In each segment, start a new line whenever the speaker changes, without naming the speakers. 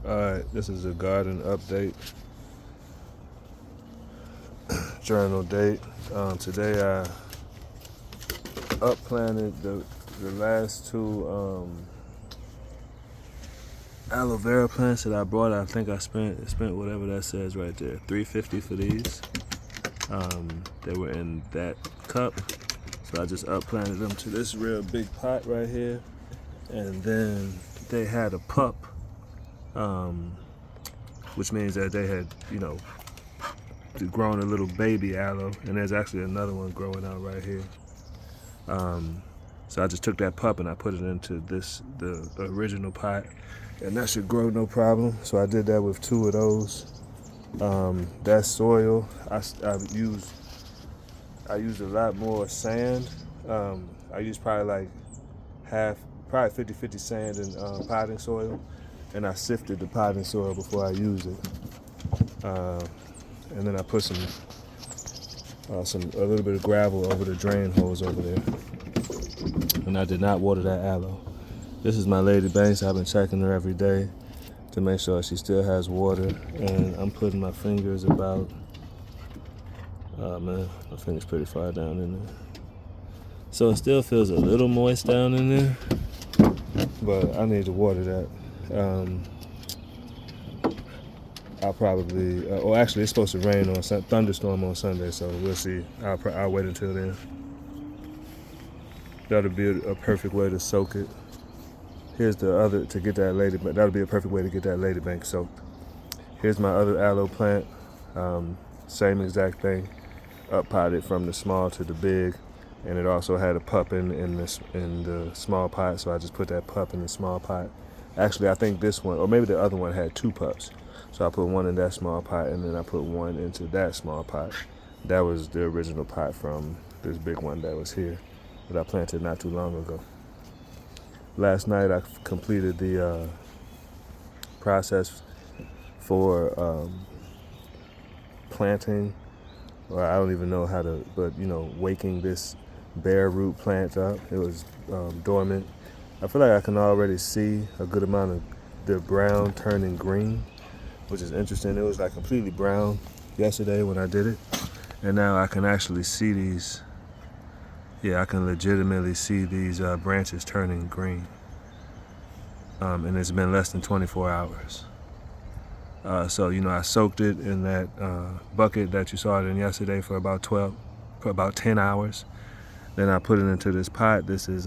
Alright, this is a garden update, journal date. Today I upplanted the last two aloe vera plants that I brought. I think I spent whatever that says right there, $3.50 for these. They were in that cup, so I just upplanted them to this real big pot right here. And then they had a pup, which means that they had, grown a little baby aloe, and there's actually another one growing out right here. So I just took that pup and I put it into the original pot, and that should grow no problem. So I did that with two of those. That soil, I used a lot more sand. I used probably like 50-50 sand and potting soil, and I sifted the potting soil before I used it. And then I put a little bit of gravel over the drain holes over there. And I did not water that aloe. This is my Lady Banks. I've been checking her every day to make sure she still has water. And I'm putting my fingers about, oh man, my finger's pretty far down in there. So it still feels a little moist down in there, but I need to water that. I'll probably, actually it's supposed to rain on thunderstorm on Sunday, so we'll see. I'll wait until then. That'll be a perfect way to soak it. Here's the other, to get that that'll be a perfect way to get that ladybank soaked. Here's my other aloe plant, same exact thing, up potted from the small to the big, and it also had a pup in the small pot, so I just put that pup in the small pot. Actually, I think this one, or maybe the other one, had two pups. So I put one in that small pot, and then I put one into that small pot. That was the original pot from this big one that was here that I planted not too long ago. Last night I completed the process for planting, or I don't even know how to, but waking this bare root plant up. It was dormant. I feel like I can already see a good amount of the brown turning green, which is interesting. It was like completely brown yesterday when I did it, and now I can actually see these. Yeah, I can legitimately see these branches turning green, and it's been less than 24 hours. So I soaked it in that bucket that you saw it in yesterday for about 10 hours. Then I put it into this pot. This is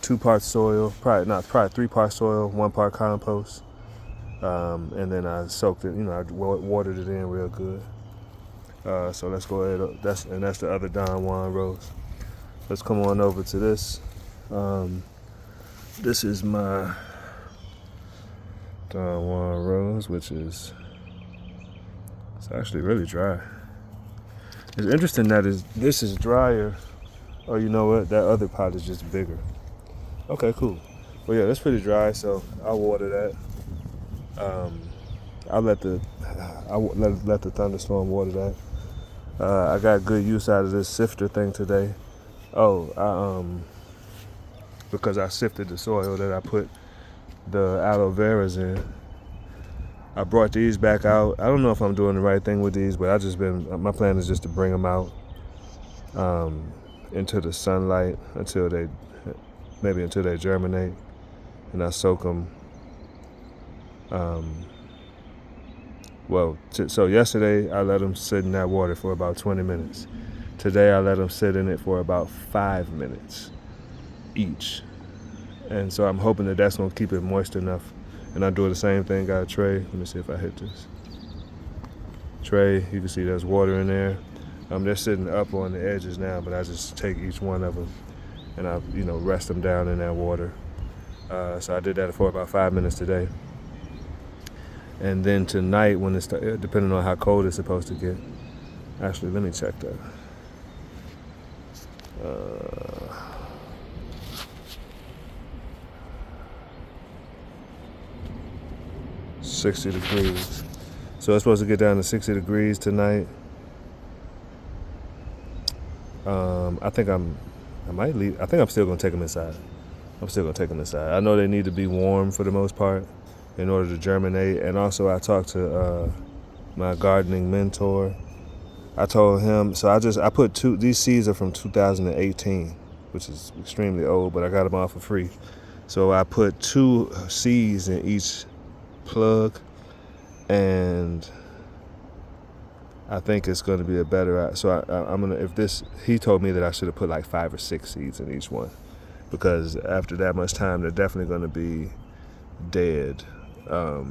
2 parts soil, probably 3 parts soil, 1 part compost. And then I soaked it, I watered it in real good. So let's go ahead, that's the other Don Juan rose. Let's come on over to this. This is my Don Juan rose, which it's actually really dry. It's interesting that this is drier. Oh, you know what? That other pot is just bigger. Okay, cool. Well, yeah, that's pretty dry, so I'll water that. I'll let the thunderstorm water that. I got good use out of this sifter thing today. Because I sifted the soil that I put the aloe veras in. I brought these back out. I don't know if I'm doing the right thing with these, but my plan is just to bring them out into the sunlight until they germinate, and I soak them. So yesterday I let them sit in that water for about 20 minutes. Today I let them sit in it for about 5 minutes each. And so I'm hoping that that's going to keep it moist enough. And I do the same thing, got a tray. Let me see if I hit this. Tray, you can see there's water in there. They're sitting up on the edges now, but I just take each one of them and I rest them down in that water. So I did that for about 5 minutes today. And then tonight, when it's depending on how cold it's supposed to get. Actually, let me check that. 60 degrees. So it's supposed to get down to 60 degrees tonight. I think I'm still gonna take them inside. I'm still gonna take them inside. I know they need to be warm for the most part in order to germinate. And also, I talked to my gardening mentor. I told him, so I put these seeds are from 2018, which is extremely old, but I got them all for free. So I put 2 seeds in each plug, and I think it's going to be a better. So I'm gonna, if this, he told me that I should have put like 5 or 6 seeds in each one, because after that much time, they're definitely going to be dead. A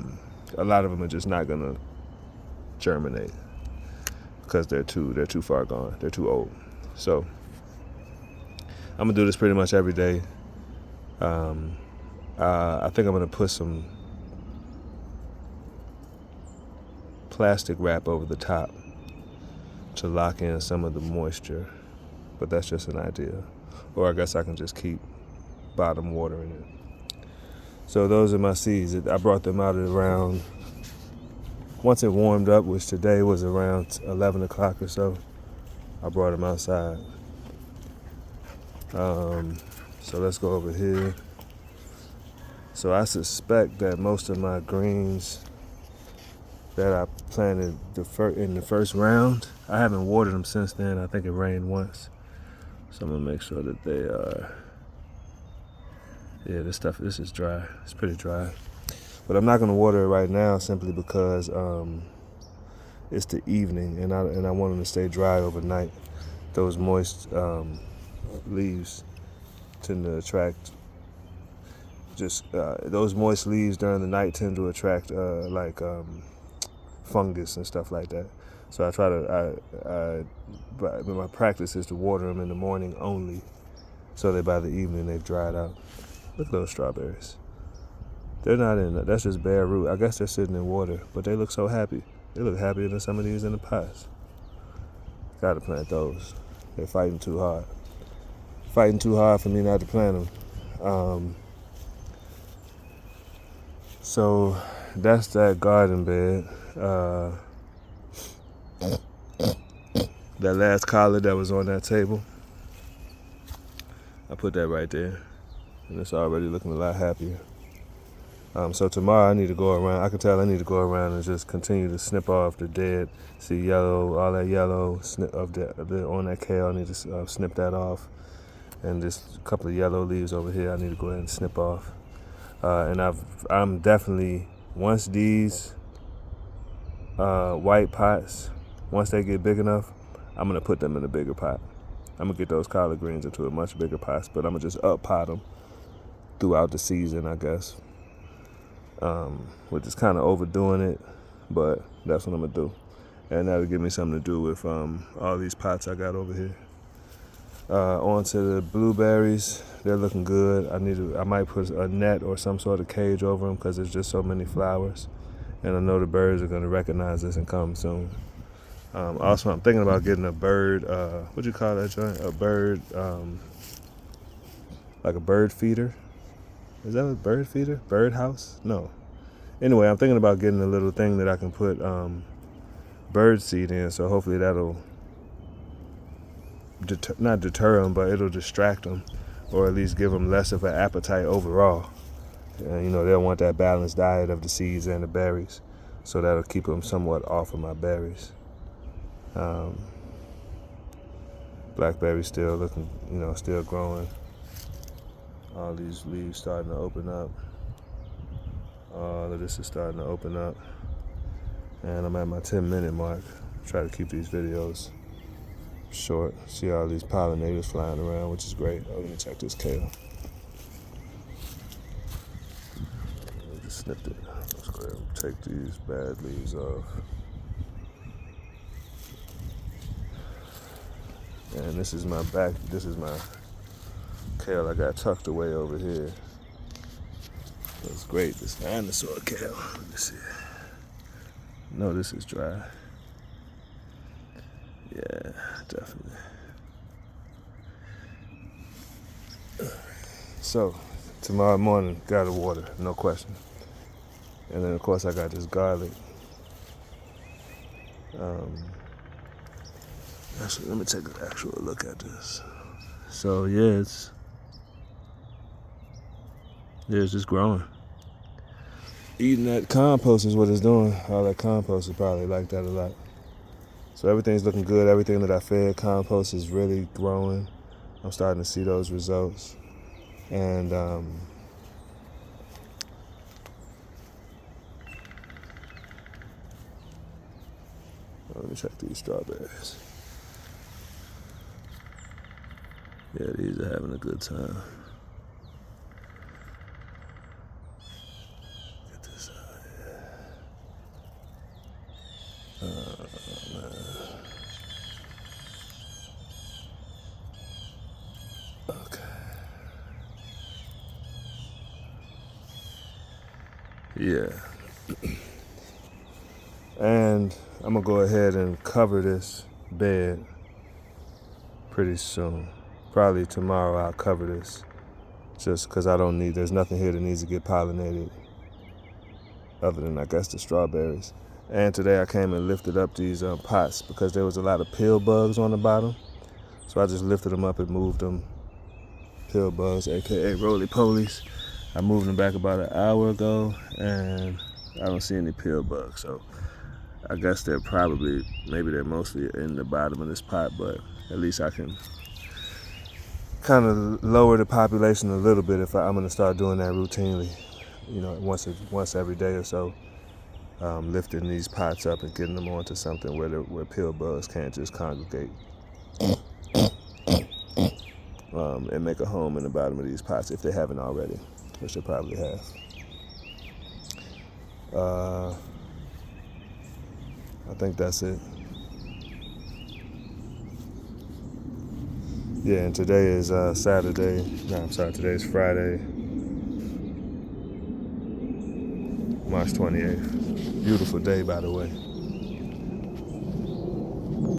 lot of them are just not going to germinate because they're too far gone. They're too old. So I'm gonna do this pretty much every day. I think I'm gonna put some plastic wrap over the top to lock in some of the moisture, but that's just an idea. Or I guess I can just keep bottom watering it. So those are my seeds. I brought them out at around, once it warmed up, which today was around 11 o'clock or so, I brought them outside. So let's go over here. So I suspect that most of my greens that I planted in the first round, I haven't watered them since then. I think it rained once. So I'm gonna make sure that they are, yeah, this is dry. It's pretty dry. But I'm not gonna water it right now simply because it's the evening and I want them to stay dry overnight. Those moist leaves tend to attract, those moist leaves during the night tend to attract fungus and stuff like that. So I try to, my practice is to water them in the morning only, so that by the evening they've dried out. Look at those strawberries. They're not that's just bare root. I guess they're sitting in water, but they look so happy. They look happier than some of these in the pots. Gotta plant those. They're fighting too hard. Fighting too hard for me not to plant them. So that's that garden bed. That last collar that was on that table, I put that right there, and it's already looking a lot happier. So tomorrow I need to go around. I can tell I need to go around and just continue to snip off the dead. See yellow, all that yellow on that kale. I need to snip that off, and just a couple of yellow leaves over here. I need to go ahead and snip off. And I'm definitely, once these white pots, once they get big enough, I'm gonna put them in a bigger pot. I'm gonna get those collard greens into a much bigger pot, but I'm gonna just up pot them throughout the season, I guess. Which is kind of overdoing it, but that's what I'm gonna do, and that'll give me something to do with all these pots I got over here. On to the blueberries. They're looking good. I might put a net or some sort of cage over them because there's just so many flowers, and I know the birds are gonna recognize this and come soon. Also, I'm thinking about getting a bird. What do you call that joint? A bird, like a bird feeder. Is that a bird feeder? Bird house? No. Anyway, I'm thinking about getting a little thing that I can put bird seed in. So hopefully that'll not deter them, but it'll distract them, or at least give them less of an appetite overall. And, they'll want that balanced diet of the seeds and the berries, so that'll keep them somewhat off of my berries. Blackberries still looking, still growing. All these leaves starting to open up. All of this is starting to open up. And I'm at my 10-minute mark. Try to keep these videos short. See all these pollinators flying around, which is great. Oh, let me check this kale. I just snipped it. Let's go ahead and take these bad leaves off. And this is my kale I got tucked away over here. That's great, this dinosaur kale. Let me see. No, this is dry. Yeah, definitely. So, tomorrow morning, gotta water, no question. And then, of course, I got this garlic. Actually, let me take an actual look at this. So, yeah, Yeah, it's just growing. Eating that compost is what it's doing. All that compost is probably like that a lot. So everything's looking good. Everything that I fed compost is really growing. I'm starting to see those results. And let me check these strawberries. Yeah, these are having a good time. Get this out here. Man. Okay. Yeah. And I'm gonna go ahead and cover this bed pretty soon. Probably tomorrow I'll cover this, just because there's nothing here that needs to get pollinated other than I guess the strawberries. And today I came and lifted up these pots because there was a lot of pill bugs on the bottom. So I just lifted them up and moved them. Pill bugs, aka roly-polies. I moved them back about an hour ago and I don't see any pill bugs. So I guess maybe they're mostly in the bottom of this pot, but at least I can kind of lower the population a little bit if I'm going to start doing that routinely, once every day or so, lifting these pots up and getting them onto something where pill bugs can't just congregate and make a home in the bottom of these pots if they haven't already, which they probably have. I think that's it. Yeah, and today is Saturday. No, I'm sorry, today is Friday, March 28th. Beautiful day, by the way.